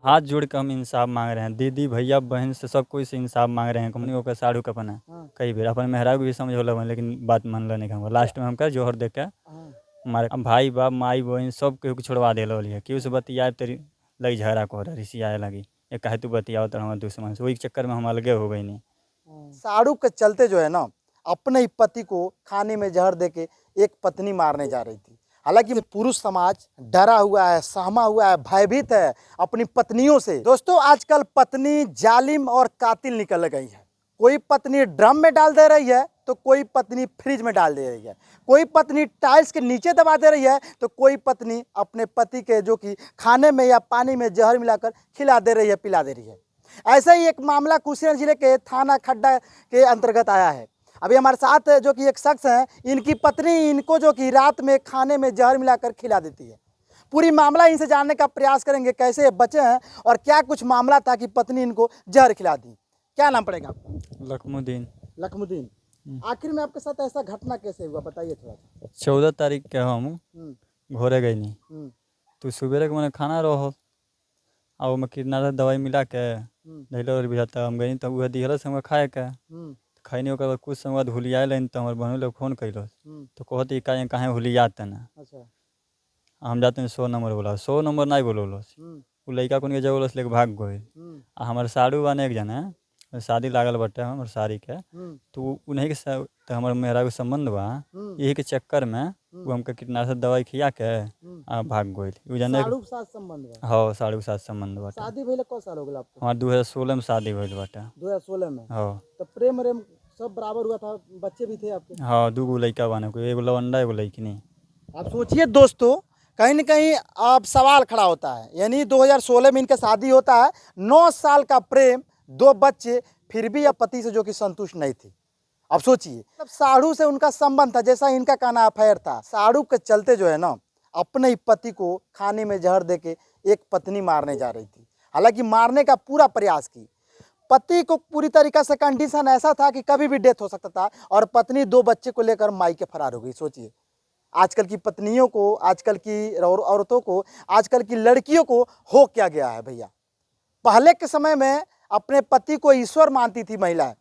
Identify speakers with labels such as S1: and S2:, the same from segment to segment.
S1: हाथ जोड़ के हम इंसाफ मांग रहे हैं, दीदी भैया बहन से सब कोई से इंसाफ मांग रहे हैं। कंपनी ओकर साड़ू का अपना कई बेर अपन मेहरा भी समझौल लेकिन बात मानल नहीं हम। लास्ट में हमका जोहर दे के हमारे भाई बाप माई बहन सब केहू के छोड़वा दिल केहू से बतिया तेरी लगी झगड़ा को रिसी आए लगी ये कहे तू बतियाओ तो हमारे दुश्मन से, वही चक्कर में हम अलगे हो गई नहीं।
S2: साड़ू के चलते जो है ना अपने ही पति को खाने में जहर देके एक पत्नी मारने जा रही थी। हालांकि पुरुष समाज डरा हुआ है, सहमा हुआ है, भयभीत है अपनी पत्नियों से। दोस्तों आजकल पत्नी जालिम और कातिल निकल गई है। कोई पत्नी ड्रम में डाल दे रही है तो कोई पत्नी फ्रिज में डाल दे रही है, कोई पत्नी टाइल्स के नीचे दबा दे रही है तो कोई पत्नी अपने पति के जो कि खाने में या पानी में जहर मिलाकर खिला दे रही है, पिला दे रही है। ऐसा ही एक मामला कुशीनगर जिले के थाना खड्डा के अंतर्गत आया है। अभी हमारे साथ जो कि एक शख्स हैं, इनकी पत्नी इनको जो कि रात में खाने में जहर मिलाकर खिला देती है। पूरी मामला इनसे जानने का प्रयास करेंगे, कैसे ये बचे हैं और क्या कुछ मामला था कि पत्नी इनको जहर खिला दी। क्या नाम पड़ेगा आपका?
S1: लखमुद्दीन।
S2: लखमुद्दीन, आखिर में आपके साथ ऐसा घटना कैसे हुआ, बताइए थोड़ा सा।
S1: 14 तारीख के हम घोरे गई नहीं तो सुबह के मैंने खाना रहो और मैं कीटनाशक दवाई मिला के धैलो बुझाता हम गई तो वह दिहल से हम खाए के खैनी ओकर बाद कुछ समय बाद हुलियाए लेन तो हमारे बहनों लोग फोन कैलो तो कहती कहीं हुलियाते ना। हम जाते हैं 100 नंबर बोला, 100 नंबर नहीं बोलो वो लड़का को जब बोलो लेके भाग गए। हमारे साड़ू बने एक जना शादी लागल बटे हमारे साड़ी के तो उन्हीं के तो हमारे मेहरा के संबंध बा, यही के चक्कर में वो हमके कीटनाशक दवाई खिया के भाग गए। हाँ साड़ू के साथ संबंध बाटे।
S2: शादी भइले कौ साल हो गया आपको?
S1: हमारे 2016 में शादी भइल बाटे।
S2: 2016 में?
S1: हाँ।
S2: तो प्रेम रेम सब बराबर हुआ था, बच्चे भी थे आपके?
S1: हाँ 2 गो लड़का बने, कोई एगो लवंडा एगो लड़किनी।
S2: आप सोचिए दोस्तों, कहीं न कहीं आप सवाल खड़ा होता है, यानी 2016 में इनका शादी होता है, 9 साल का प्रेम, 2 बच्चे, फिर भी अब पति से जो कि संतुष्ट नहीं थी। अब सोचिए तब साड़ू से उनका संबंध था, जैसा इनका कहना अफेयर था। साड़ू के चलते जो है ना अपने ही पति को खाने में जहर देके एक पत्नी मारने जा रही थी। हालांकि मारने का पूरा प्रयास की, पति को पूरी तरीका से कंडीशन ऐसा था कि कभी भी डेथ हो सकता था और पत्नी 2 बच्चे को लेकर मायके फरार हो गई। सोचिए आजकल की पत्नियों को, आजकल की औरतों को, आजकल की लड़कियों को हो क्या गया है भैया। पहले के समय में अपने पति को ईश्वर मानती थी महिलाएं,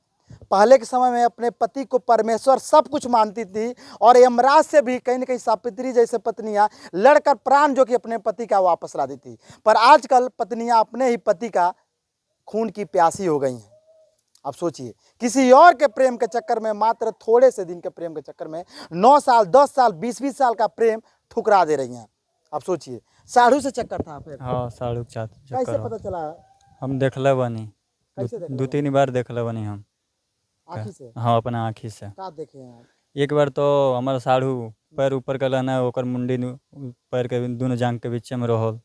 S2: पहले के समय में अपने पति को परमेश्वर सब कुछ मानती थी और यमराज से भी कहीं न कहीं सावित्री जैसे पत्नियां लड़कर प्राण जो कि अपने पति का वापस ला देती। पर आजकल पत्नियां अपने ही पति का खून की प्यासी हो गई हैं। अब सोचिए किसी और के प्रेम के चक्कर में, मात्र थोड़े से दिन के प्रेम के चक्कर में 9 साल 10 साल 20-20 साल का प्रेम ठुकरा दे रही हैं। अब सोचिए साड़ू से चक्कर था फिर?
S1: हाँ साड़ू के साथ चक्कर।
S2: कैसे पता चला?
S1: हम देखले बनी, 2-3 बार देखले बनी हम
S2: आँखी से?
S1: हाँ अपने आँखी से।
S2: का देखे हैं आप?
S1: एक बार तो हमारा साड़ू पैर ऊपर कर लेना, ओकर मुंडी पैर के दोनों जांग के बीच में रहल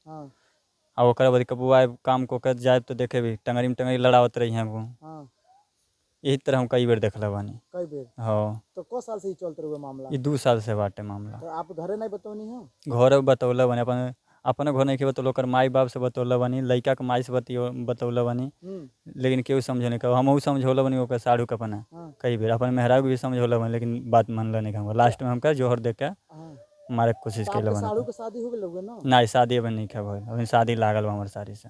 S1: और ओकर बाद कबू आए काम को कर जाए तो देखे भी टंगरी में टंगरी लड़ावत रही हैं वो। यही तरह हम कई बार देखले बानी।
S2: कई बेर?
S1: हाँ।
S2: तो को साल से ही चलते रहे मामला?
S1: ये 2 साल से बाटे मामला।
S2: तो आप घरे नहीं बतौनी हो?
S1: घर बतौले बनी, अपने घर नहीं के बतौल, ओकर माई बाप से बतौले बनी, लड़का के माई से बतौले बनी, लेकिन केहू समझे नहीं। हम समझौले बनी ओकर साड़ू के अपना कई बेर, अपन मेहरा भी समझौले बनी लेकिन बात मानल नहीं हम। लास्ट में हमका जोहर दे के मारे के कोशिश कैले बनी।
S2: साड़ू के शादी हो गई ना?
S1: नहीं शादी अभी नहीं खा भइल, अभी शादी लागल बा हमारे साड़ी से।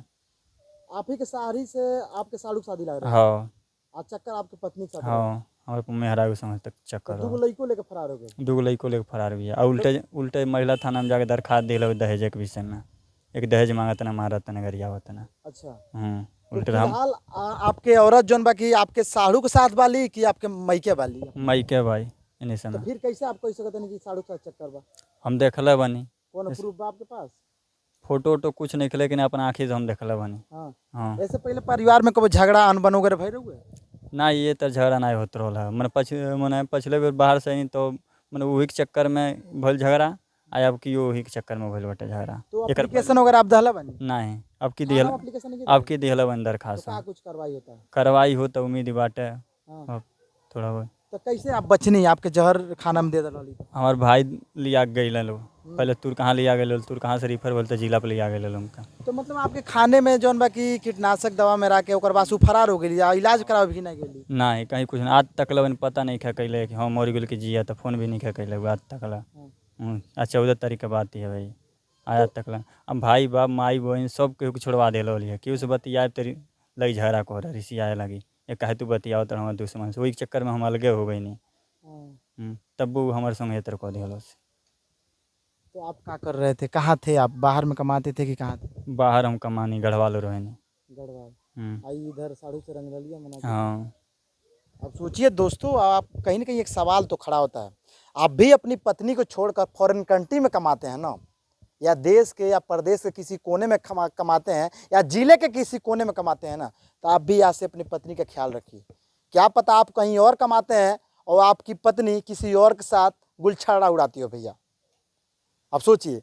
S2: आप ही के साड़ी से आपके साड़ू शादी लग रहा है?
S1: हाँ।
S2: और चक्कर आपके पत्नी के साथ?
S1: हाँ हमारे मेहरा के समझ तक चक्कर।
S2: 2 लड़कों लेकर फरार हो गए?
S1: 2 लड़कों लेकर फरार भी है और उल्टे महिला थाना में जाके दरखास्त दिल दहेज के विषय में। एक दहेज मांगत ना, मारत ना, गरिया होता ना।
S2: अच्छा।
S1: उल्टे
S2: फिलहाल आपके औरत जौन बाकी आपके साड़ू के साथ वाली कि आपके मैके वाली?
S1: मैके भाई इन्हीं समय।
S2: तो फिर कैसे आप कह सकते हैं कि साड़ू के साथ चक्कर बा?
S1: हम देखले बनी।
S2: कौन प्रूफ बा आपके पास?
S1: फोटो तो कुछ नहीं, लेकिन अपन आँखी से हम देखले बनी।
S2: हाँ। ऐसे पहले परिवार में कभी झगड़ा अनबन वगैरह भइल हुए?
S1: ना ये तो झगड़ा नहीं होत रहा। मैंने पिछले बेर बाहर से ही तो मैंने वही के चक्कर में भइल झगड़ा, आय अब की वही के चक्कर में भइल बटे झगड़ा।
S2: तो एप्लीकेशन वगैरह आप दहला बनी?
S1: नहीं अब की दिहला बनी दरखास्त।
S2: तो कुछ कार्रवाई होता है?
S1: कार्रवाई हो तो उम्मीद बाटे थोड़ा बहुत।
S2: तो कैसे आप बचनी, आपके जहर खाना में दे दल?
S1: हमारे भाई लिया गई लो, पहले तूर कहाँ लिया गए, तूर कहाँ से रिफर बोलते जिला पे लिया गए उनका।
S2: तो मतलब आपके खाने में जौन बाकी कीटनाशक दवा में रखे ओकर बाद फरार हो गई या इलाज करावे भी नहीं गेली?
S1: नहीं कहीं कुछ नहीं, आज तक लन पता नहीं खा कैले कि हाँ मर गल कि जिया, तो फोन भी नहीं खा कैले आज तक ला। 14 तारीख के बात ही है भाई, आया तकला अब भाई बाप माई बहन सब केहू के छोड़वा देलो है केहू से बतियाए तेरी लई झगड़ा को रिसी आए लगी ये कहे तू बतियाओ तो हमारे दुश्मन से वही चक्कर में हम अलगे हो गई नहीं तब वो हमारे संग हेतर कह दिया से।
S2: तो आप क्या कर रहे थे, कहाँ थे आप, बाहर में कमाते थे कि कहाँ थे?
S1: बाहर हम कमानी गढ़वा लो रहे नहीं।
S2: गढ़वाल आई इधर साढ़ू से रंगरलिया मना।
S1: हाँ
S2: अब सोचिए दोस्तों, आप कहीं ना कहीं एक सवाल तो खड़ा होता है, आप भी अपनी पत्नी को छोड़कर फॉरेन कंट्री में कमाते हैं ना, या देश के या प्रदेश के किसी कोने में कमाते हैं, या जिले के किसी कोने में कमाते हैं ना, तो आप भी आज से अपनी पत्नी का ख्याल रखिए। क्या पता आप कहीं और कमाते हैं और आपकी पत्नी किसी और के साथ गुलछड़ा उड़ाती हो भैया। आप सोचिए,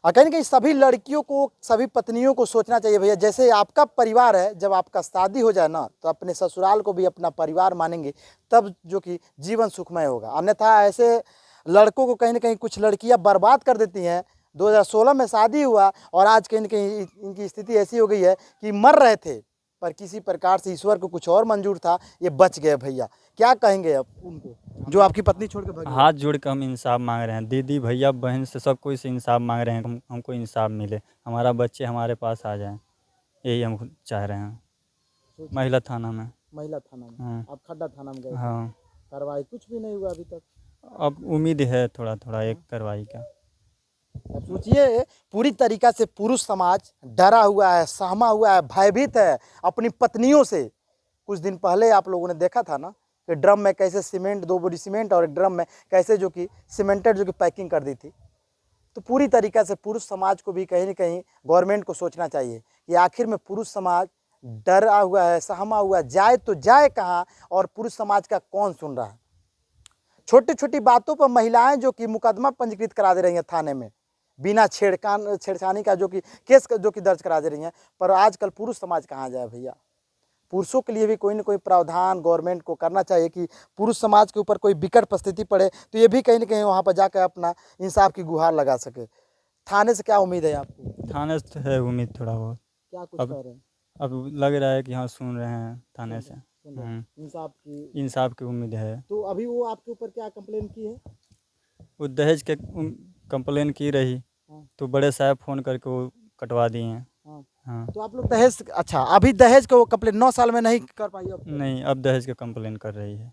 S2: और कहीं ना कहीं सभी लड़कियों को, सभी पत्नियों को सोचना चाहिए भैया, जैसे आपका परिवार है, जब आपका शादी हो जाए ना तो अपने ससुराल को भी अपना परिवार मानेंगे, तब जो कि जीवन सुखमय होगा। अन्यथा ऐसे लड़कों को कहीं ना कहीं कुछ लड़कियां बर्बाद कर देती हैं। 2016 में शादी हुआ और आज कहीं ना कहीं इनकी स्थिति ऐसी हो गई है कि मर रहे थे, पर किसी प्रकार से ईश्वर को कुछ और मंजूर था, ये बच गए भैया। क्या कहेंगे अब उनको जो आपकी पत्नी छोड़ के भागी?
S1: हाथ जोड़ के हम इंसाफ मांग रहे हैं, दीदी भैया बहन से सब कोई से इंसाफ मांग रहे हैं, हमको इंसाफ मिले, हमारा बच्चे हमारे पास आ जाएं, यही हम चाह रहे हैं। महिला थाना में
S2: हाँ। आप खड्डा थाना में गए?
S1: हाँ।
S2: कार्रवाई कुछ भी नहीं हुआ अभी तक?
S1: अब उम्मीद है थोड़ा थोड़ा एक कार्रवाई का।
S2: अब सोचिए, पूरी तरीका से पुरुष समाज डरा हुआ है, सहमा हुआ है, भयभीत है अपनी पत्नियों से। कुछ दिन पहले आप लोगों ने देखा था ना कि ड्रम में कैसे सीमेंट, 2 बोरी सीमेंट और एक ड्रम में कैसे जो कि सीमेंटेड जो कि पैकिंग कर दी थी। तो पूरी तरीका से पुरुष समाज को भी कहीं ना कहीं गवर्नमेंट को सोचना चाहिए कि आखिर में पुरुष समाज डरा हुआ है, सहमा हुआ है, जाए तो जाए कहाँ, और पुरुष समाज का कौन सुन रहा है। छोटी छोटी बातों पर महिलाएं जो कि मुकदमा पंजीकृत करा दे रही हैं थाने में, बिना छेड़छानी का जो कि केस जो कि दर्ज करा दे रही हैं, पर आजकल पुरुष समाज कहाँ जाए भैया। पुरुषों के लिए भी कोई ना कोई प्रावधान गवर्नमेंट को करना चाहिए कि पुरुष समाज के ऊपर कोई विकट परिस्थिति पड़े तो ये भी कहीं ना कहीं वहाँ पर जाकर अपना इंसाफ की गुहार लगा सके। थाने से क्या उम्मीद है आपको?
S1: थाने से है उम्मीद थोड़ा बहुत।
S2: क्या कुछ कह रहे हैं?
S1: अब लग रहा है कि हाँ सुन रहे हैं थाने से, इंसाफ की उम्मीद है।
S2: तो अभी वो आपके ऊपर क्या कंप्लेन की है?
S1: वो दहेज के कंप्लेन की रही तो बड़े साहब फ़ोन करके वो कटवा दिए हैं। हाँ।
S2: तो आप लोग दहेज, अच्छा अभी दहेज का वो कंप्लेन 9 साल में नहीं कर पाई? अब
S1: नहीं, अब दहेज का कंप्लेन कर रही है।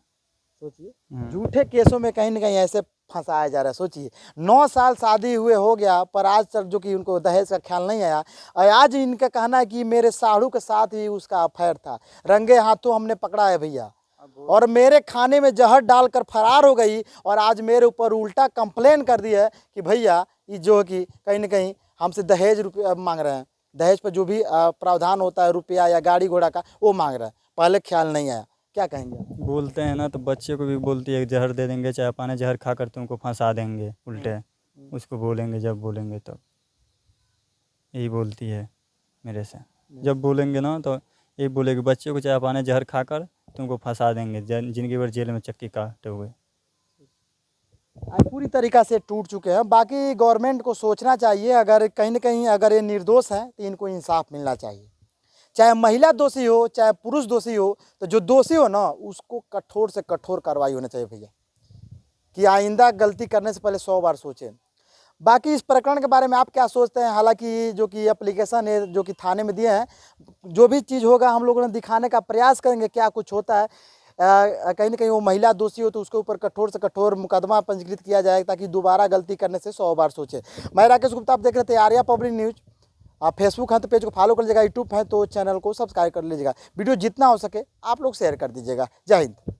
S2: सोचिए, झूठे केसों में कहीं ना कहीं ऐसे फंसाया जा रहा है। सोचिए, 9 साल शादी हुए हो गया, पर आज तक जो कि उनको दहेज का ख्याल नहीं आया, और आज इनका कहना है कि मेरे साड़ू के साथ ही उसका अफेयर था, रंगे हाथों हमने पकड़ा है भैया, और मेरे खाने में जहर डालकर फरार हो गई, और आज मेरे ऊपर उल्टा कंप्लेन कर दी है कि भैया ये जो कि कहीं ना कहीं हमसे दहेज रुपया मांग रहे हैं, दहेज पर जो भी प्रावधान होता है रुपया या गाड़ी घोड़ा का, वो मांग रहा है, पहले ख्याल नहीं आया। क्या कहेंगे आप?
S1: बोलते हैं ना तो बच्चे को भी बोलती है जहर दे देंगे, चाहे पानी जहर खाकर तुमको फंसा देंगे, उल्टे उसको बोलेंगे, जब बोलेंगे तब यही बोलती है मेरे से। जब बोलेंगे ना तो यही बोलेगी बच्चे को चाहे पानी जहर खाकर तुमको फंसा देंगे, जिनकी बार जेल में चक्की काटे हुए।
S2: पूरी तरीका से टूट चुके हैं। बाकी गवर्नमेंट को सोचना चाहिए, अगर कहीं ना कहीं अगर ये निर्दोष हैं तो इनको इंसाफ मिलना चाहिए, चाहे महिला दोषी हो चाहे पुरुष दोषी हो, तो जो दोषी हो ना उसको कठोर से कठोर कार्रवाई होनी चाहिए भैया, कि आइंदा गलती करने से पहले 100 बार सोचें। बाकी इस प्रकरण के बारे में आप क्या सोचते हैं? हालांकि जो कि एप्लीकेशन है जो कि थाने में दिए हैं, जो भी चीज़ होगा हम लोगों ने दिखाने का प्रयास करेंगे क्या कुछ होता है। कहीं ना कहीं वो महिला दोषी हो तो उसके ऊपर कठोर से कठोर मुकदमा पंजीकृत किया जाए, ताकि दोबारा गलती करने से 100 बार सोचे। मैं राकेश गुप्ता, आप देख रहे थे आर्या पब्लिक न्यूज़। आप फेसबुक है तो पेज को फॉलो कर लीजिएगा, यूट्यूब है तो चैनल को सब्सक्राइब कर लीजिएगा, वीडियो जितना हो सके आप लोग शेयर कर दीजिएगा। जय हिंद।